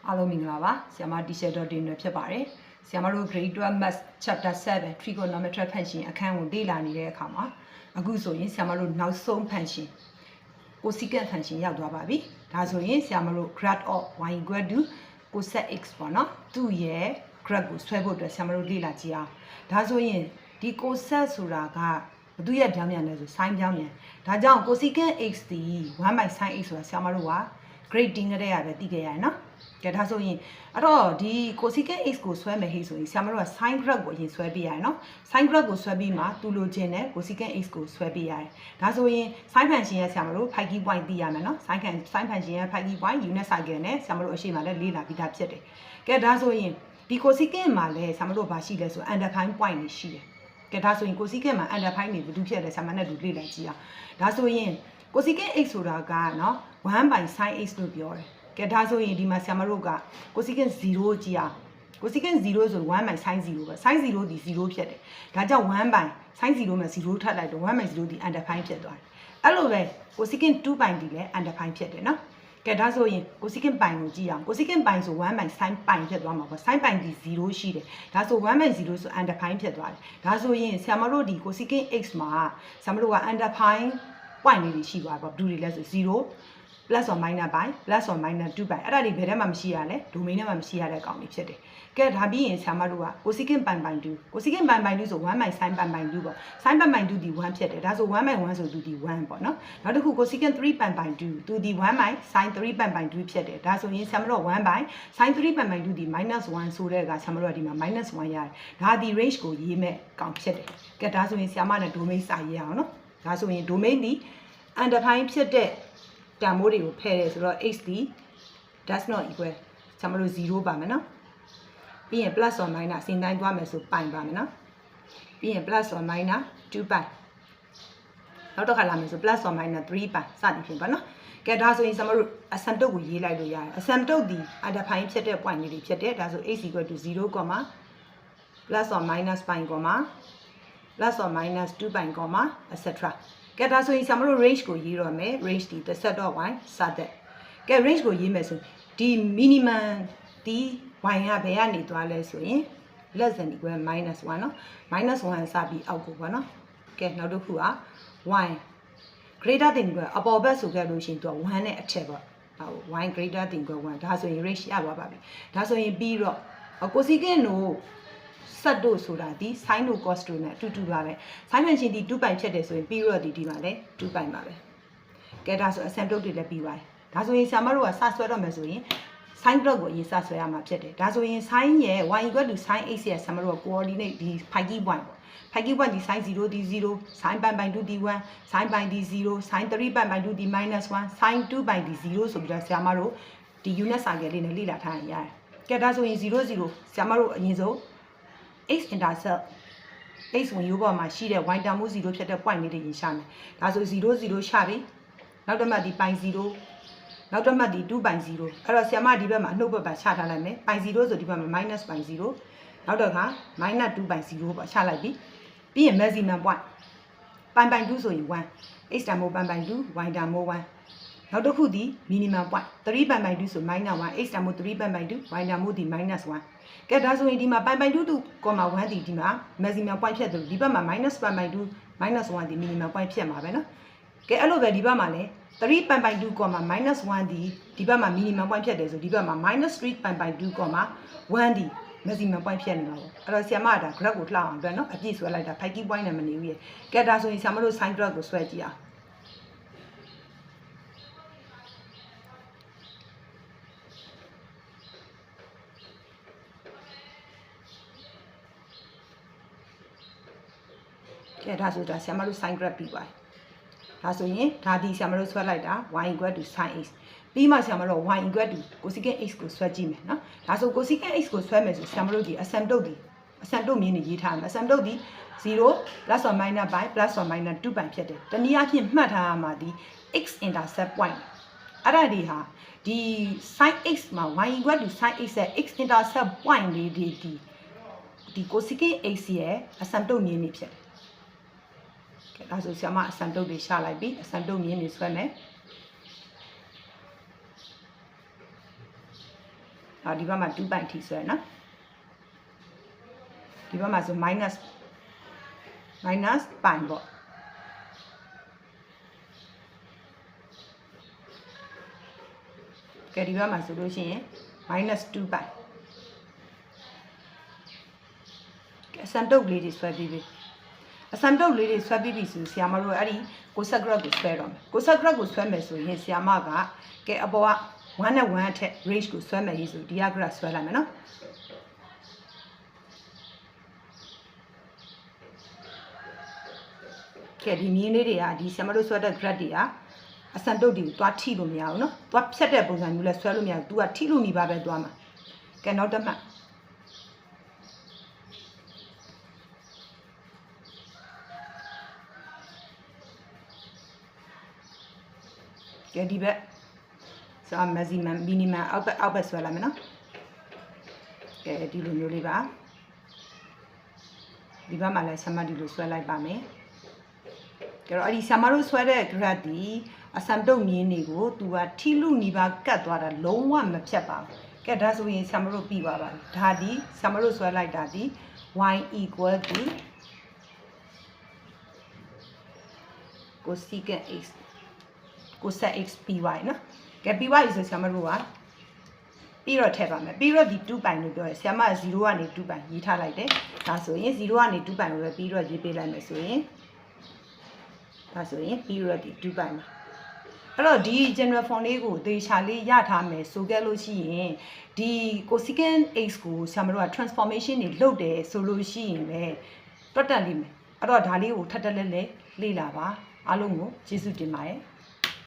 အားလုံးမင်္ဂလာပါဆရာမ teacher ဒေါ်တင်ရွယ်ဖြစ်ပါတယ်ဆရာမတို့ grade 12 maths chapter 7 trigonometric function အခန်းကိုလေ့လာနေတဲ့အခါမှာအခုဆိုရင်ဆရာမတို့နောက်ဆုံး function cosecant function ရောက်သွားပါပြီဒါဆိုရင်ဆရာမတို့ grad of y equal to cosec x ပေါ့နော်သူ့ရဲ့ grad ကိုဆွဲဖို့အတွက်ဆရာမတို့လေ့လာကြည့်အောင်ဒါဆိုရင်ဒီ cosec ဆိုတာကဘသူရဲ့ပြောင်းပြန်လဲဆို sin ပြောင်းပြန်ဒါကြောင့် cosecant x ဒီ1/sin x ဆိုတာဆရာမတို့က grade တင်ကြတဲ့ရတယ်သိကြရနော်ကဲဒါဆိုရင်အဲ့တော့ဒီ cosecant x ကိုဆွဲမယ်ဟိဆိုရင်ဆရာမတို့က sin grad ကိုအရင်ဆွဲပေးရတယ်နော် sin grad ကိုဆွဲပြီးမှသူ့လိုချင်တဲ့ cosecant x ကိုဆွဲပေးရတယ်ဒါဆိုရင် sin function ရဲ့ဆရာမတို့ phi key point သိရမယ်နော် sin function ရဲ့ phi key point unit circle နဲ့ဆရာမတို့အရှိမှလည်းလေ့လာပြီးသားဖြစ်တယ်ကဲဒါဆိုရင်ဒီ cosecant မှာလည်းဆရာမတို့ဘာရှိလဲဆို undefined point တွေရှိတယ်ကဲဒါဆိုရင် cosecant မှာ undefined တွေဘယ်သူဖြစ်လဲဆရာမနဲ့တူလေ့လာကြည့်အောင်ဒါဆိုရင် cosecant x ဆိုတာကနော် 1/sin x လို့ပြောတယ်ကဲဒါဆိုရင်ဒီမှာဆရာမတို့က cosecant 0ကြည့်အောင် cosecant 0ဆို 1/sin 0ပဲ sin 0ဒီ0ဖြစ်တယ်ဒါကြောင့် 1/sin 0မှာ0ထပ်လိုက်တော့ 1/0ဒီ undefined ဖြစ်သွားတယ်အဲ့လိုပဲ cosecant 2 ဒီလည်း undefined ဖြစ်တယ်နော်ကဲဒါဆိုရင် cosecant ပိုင်ကိုကြည့်အောင် cosecant ပိုင်ဆို 1/sin ပိုင်ဖြစ်သွားမှာပေါ့ sin ပိုင်ဒီ0ရှိတယ်ဒါဆို 1/0 ဆို undefined ဖြစ်သွားတယ်ဒါဆိုရင်ဆရာမတို့ဒီ cosecant x မှာဆရာမတို့က undefined point လေးတွေရှိသွားပါဘူးဘယ်လိုလဲဆို0 plus or minus by plus or minus 2 by အဲ့ဒါတွေဘယ်ထဲမှာမရှိရလဲ domain ထဲမှာမရှိရတဲ့အကောင်တွေဖြစ်တယ်ကဲဒါပြီးရင်ဆရာမတို့က cosecant ပိုင်ပိုင်2 cosecant ပိုင်ပိုင်2ဆို 1/sin ပိုင်ပိုင်2ပေါ့ sin ပိုင်ပိုင်2ဒီ1ဖြစ်တယ်ဒါဆို 1/1 ဆိုသူဒီ1ပေါ့နော်နောက်တစ်ခု cosecant 3 ပိုင်ပိုင်2သူဒီ 1/sin 3 ပိုင်ပိုင်2ဖြစ်တယ်ဒါဆိုရင်ဆရာမတို့ 1/sin 3 ပိုင်ပိုင်2ဒီ -1 ဆိုတဲ့ကဆရာမတို့ကဒီမှာ -1 ရတယ်ဒါဒီ range ကိုရေးမဲ့ကောင်ဖြစ်တယ်ကဲဒါဆိုရင်ဆရာမနဲ့ domain စာရေးအောင်နော်ဒါဆိုရင် domain ဒီ undefined ဖြစ်တဲ့တန်မိုးတွေကိုဖယ်တယ်ဆိုတော့ x ဒီ does not equal ဆရာမတို့0ပါမယ်နော်ပြီးရင် plus or minus အစဉ်တိုင်းသွားမယ်ဆိုပိုင်ပါမယ်နော်ပြီးရင် plus or minus 2 ပိုင်နောက်တစ်ခါလာမယ်ဆို plus or minus 3 ပိုင်စသည်ဖြင့်ပါနော်ကဲဒါဆိုရင်ဆရာမတို့ asymptote ကိုရေးလိုက်လို့ရတယ် asymptote ဒီ undefined ဖြစ်တဲ့ point လေးတွေဖြစ်တယ်ဒါဆို x equal to 0, plus or minus ပိုင် plus or minus 2 ပိုင် etcကဲဒါဆိုရင်ဆရာမတို့ range ကိုရေးတော့မယ် range ဒီ the set of y စတဲ့ကဲ range ကိုရေးမယ်ဆိုဒီ minimum ဒီ y ကဘယ်ကနေသွားလဲဆိုရင် less than equal -1 နော် -1 စပြီးအောက်ကိုပေါ့နော်ကဲနောက်တစ်ခုက y greater than equal အပေါ်ဘက်ဆိုခဲ့လို့ရှိရင်သူက1နဲ့အထက်ပေါ့y greater than equal 1ဒါဆိုရင် range ရသွားပါပြီဒါဆိုရင်ပြီးတော့ cosecant တို့ဆက်တို့ဆိုတာဒီ sin တို့ cos တို့နဲ့အတူတူပါပဲ sin function ဒီ2ပိုင်ဖြစ်တယ်ဆိုရင်ပြီးတော့ဒီမှာလည်း2ပိုင်ပါပဲကဲဒါဆို asymptote တွေလည်းပြီးပါတယ်ဒါဆိုရင်ဆရာမတို့ကစဆွဲတော့မယ်ဆိုရင် sin plot ကိုအရင်စဆွဲရမှာဖြစ်တယ်ဒါဆိုရင် sin ရဲ့ y equal to sin x ရဲ့ဆရာမတို့က coordinate ဒီ phi key point ပေါ့ phi key point ဒီ sin 0ဒီ0 sin ပိုင်ပိုင်2ဒီ1 sin ပိုင်ဒီ0 sin 3ပိုင်ပိုင်2ဒီ -1 sin 2ပိုင်ဒီ0ဆိုပြီးတော့ဆရာမတို့ဒီ unit circle လေးနဲ့လေ့လာထားရင်ရတယ်ကဲဒါဆိုရင်0 0ဆရာမတို့အရင်ဆုံးx intercept x ဝင်ရိုးပေါ်မှာရှိတဲ့ y တန်မိုး0ဖြစ်တဲ့ point လေးတွေရင်ရှာမယ်ဒါဆို0 0ရှာပြီနောက်တစ်မှတ်ဒီ pi 0နောက်တစ်မှတ်ဒီ2 pi 0အဲ့တော့ဆရာမဒီဘက်မှာအနှုတ်ဘက်ပါချထားလိုက်မယ် pi 0ဆိုဒီဘက်မှာ -pi 0နောက်တော့က -2 pi 0ပေါ့ချလိုက်ပြီပြီးရင် maximum point pi 2ဆိုရင်1 x တန်မိုး pi 2 y တန်မိုး1နောက်တစ်ခုဒီ minimum point 3 pi 2ဆို -1 x တန်မိုး3 pi 2 y တန်မိုးဒီ -1ကဲဒါဆိုရင်ဒီမှာ pi 2 1ဒီဒီမှာ maximum point ဖြစ်တယ်ဒီဘက်မှာ -pi 2 -1ဒီ minimum point ဖြစ်မှာပဲเนาะကဲအဲ့လိုပဲဒီဘက်မှာလည်း3 pi 2 -1ဒီဘက်မှာ minimum point ဖြစ်တယ်ဆိုဒီဘက်မှာ -3 pi 2 1ဒီ maximum point ဖြစ်နေမှာပေါ့အဲ့တော့ဆရာမကဒါ graph ကိုလှအောင်အတွက်เนาะအပြည့်ဆွဲလိုက်တာ phi key point နဲ့မနေဘူးရေကဲဒါဆိုရင်ဆရာမတို့ sin graph ကိုဆွဲကြည့်အောင်ကဲဒါဆိုတာဆရာမတို့ sin graph ပြီးပါတယ်ဒါဆိုရင်ဒါဒီဆရာမတို့ဆွဲလိုက်တာ y equal to sin x ပြီးမှဆရာမတို့ y equal to cosecant x ကိုဆွဲကြည့်မယ်နော်ဒါဆို cosecant x ကိုဆွဲမယ်ဆိုဆရာမတို့ဒီ asymptote မြင်းနေရေးထားမယ် asymptote ဒီ0 plus or minus by plus or minus 2 by ဖြစ်တယ်တနည်းအားဖြင့်မှတ်ထားရမှာဒီ x intercept point အဲ့ဒါဒီဟာဒီ sin x မှာ y equal to sin x ရဲ့ x intercept point လေးဒီ cosecant x ရဲ့ asymptote မြင်းနေဖြစ်တယ်ဒါဆိုဆရာမ asymptote တွေရှာလိုက်ပြီ asymptote မြင်းတွေဆွဲမယ် ဒီဘက်မှာ2ပိုင်ထိဆွဲနော်ဒီဘက်မှာဆို minus ပိုင်ပေါ့ကဲဒီဘက်မှာဆိုလို့ရှိရင် minus 2ပိုင်ကဲအစံတုပ်လေးတွေဆွဲပြီးပြီအစံတုပ်လေးတွေဆွဲပြီးပြီဆိုဆရာမတို့အဲ့ဒီကိုဆက်ဂရက်ကိုဆွဲတော့မယ်ကိုဆက်ဂရက်ကိုဆွဲမယ်ဆိုရင်ဆရာမကကဲအပေါ်က1နဲ့1အထက် range ကိုဆွဲမယ်ရေးဆိုဒီက graph ဆွဲလိုက်မယ်နော်ကဲဒီမြင်းလေးတွေကဒီဆရာမတို့ဆွဲတဲ့ graph တွေကအစံတုပ်တွေကိုသွားထိလို့မရဘူးနော်သွားဖြတ်တဲ့ပုံစံမျိုးလဲဆွဲလို့မရဘူး तू ကထိလို့နေပါပဲသွားမှာကဲနောက်တစ်မှတ်ကဲဒီဘက်ဆို maximum minimum အောက်ဘက်ဆွဲလိုက်မယ်နော်ကဲဒီလိုမျိုးလေးပါဒီဘက်မှာလည်းဆမဒီလိုဆွဲလိုက်ပါမယ်ကြတော့အဲ့ဒီဆမတို့ဆွဲတဲ့ graph ဒီအစံတုပ်မြင်းတွေကို तू ကထိလူနီးပါးကတ်သွားတာလုံးဝမဖြတ်ပါဘူးကဲဒါဆိုရင်ဆမတို့ပြီးပါပါဒါဒီဆမတို့ဆွဲလိုက်တာဒီ y equal to cosecant x cosec x py နော်ကဲ py ဆိုဆရာမတို့ကပြီးတော့ထည့်ပါမယ်ပြီးတော့ဒီ2ပိုင်လို့ပြောတယ်ဆရာမ0ကနေ2ပိုင်ရေးထားလိုက်တယ်ဒါဆိုရင်0ကနေ2ပိုင်ကိုပဲပြီးတော့ရေးပေးလိုက်မယ်ဆိုရင်ဒါဆိုရင်ပြီးတော့ဒီ2ပိုင်မှာအဲ့တော့ဒီ general form လေးကိုသေချာလေးရထားမယ်ဆိုခဲ့လို့ရှိရင်ဒီ cosecant x ကိုဆရာမတို့က transformation တွေလုပ်တယ်ဆိုလို့ရှိရင်လည်းတွက်တက်လိမ့်မယ်အဲ့တော့ဒါလေးကိုထပ်တက်လဲလေ့လာပါအားလုံးကိုကျေးဇူးတင်ပါတယ်